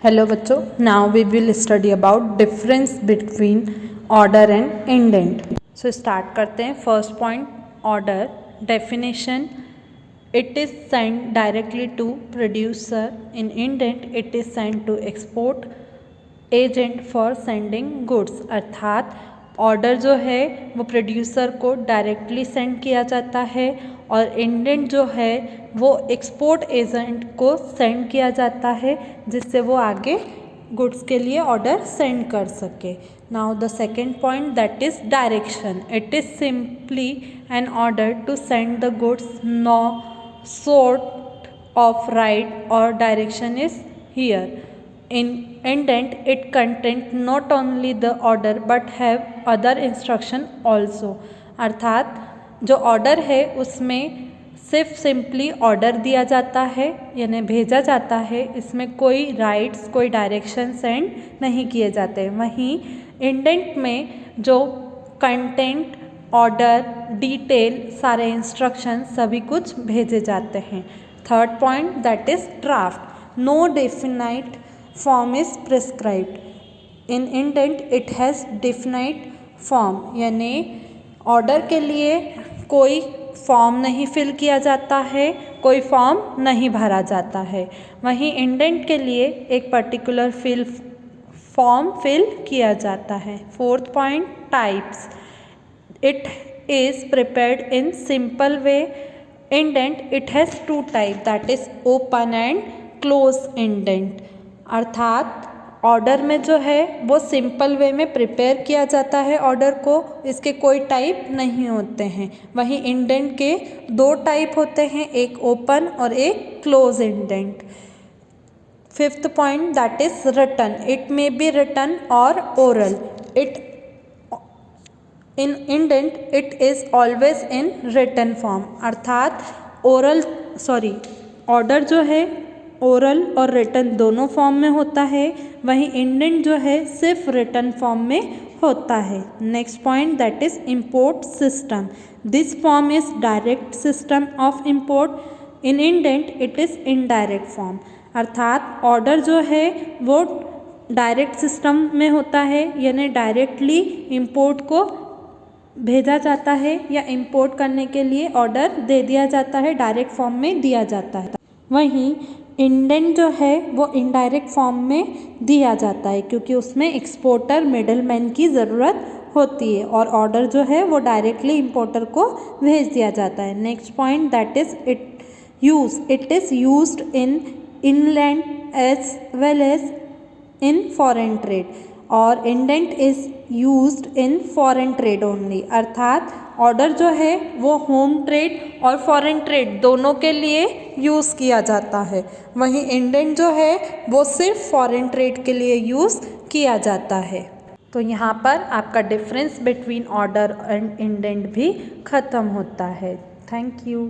Hello बच्चों, now we will study about difference between order and indent. So start करते हैं। First point, order definition, it is send directly to producer. In indent it is send to export agent for sending goods. अर्थात order जो है वो producer को directly send किया जाता है और इंडेंट जो है वो एक्सपोर्ट एजेंट को सेंड किया जाता है जिससे वो आगे गुड्स के लिए ऑर्डर सेंड कर सके। Now the second point, that is direction. It is simply an order to send the goods, no sort of right or direction is here. In indent, it contains not only the order but have other instruction also. अर्थात जो order है उसमें सिर्फ simply order दिया जाता है यानी भेजा जाता है, इसमें कोई राइट्स कोई डायरेक्शन सेंड नहीं किए जाते। वहीं इंडेंट में जो कंटेंट, ऑर्डर, डिटेल, सारे इंस्ट्रक्शन सभी कुछ भेजे जाते हैं। Third point, that is draft. No definite form is prescribed. In indent it has definite form, यानी ऑर्डर के लिए कोई फॉर्म नहीं फिल किया जाता है, कोई फॉर्म नहीं भरा जाता है। वहीं इंडेंट के लिए एक पर्टिकुलर फॉर्म फिल किया जाता है। Fourth point, types. It is prepared in simple way. Indent, it has two type, that is open and close indent. अर्थात ऑर्डर में जो है वो सिंपल वे में प्रिपेयर किया जाता है ऑर्डर को, इसके कोई टाइप नहीं होते हैं। वहीं इंडेंट के दो टाइप होते हैं, एक ओपन और एक close indent. Fifth point, that is written. It may be written और oral. In indent it is always in written form. अर्थात ऑर्डर जो है ओरल और रिटन दोनों फॉर्म में होता है, वहीं इंडेंट जो है सिर्फ रिटन फॉर्म में होता है। Next point, that is import system. This form is direct system of import. In indent it is indirect form. अर्थात ऑर्डर जो है वो डायरेक्ट सिस्टम में होता है, यानी डायरेक्टली इम्पोर्ट को भेजा जाता है या इंपोर्ट करने के लिए ऑर्डर दे दिया जाता है, डायरेक्ट फॉर्म में दिया जाता है। वहीं इंडेंट जो है वो इनडायरेक्ट फॉर्म में दिया जाता है क्योंकि उसमें एक्सपोर्टर मिडलमैन की ज़रूरत होती है और ऑर्डर जो है वो डायरेक्टली इंपोर्टर को भेज दिया जाता है। Next point, that is it is used in inland as well as in foreign trade और indent is used in foreign trade only. अर्थात ऑर्डर जो है वो होम ट्रेड और फॉरेन ट्रेड दोनों के लिए यूज़ किया जाता है, वहीं इंडेंट जो है वो सिर्फ फॉरेन ट्रेड के लिए यूज़ किया जाता है। तो यहाँ पर आपका difference between order and indent भी ख़त्म होता है। Thank you.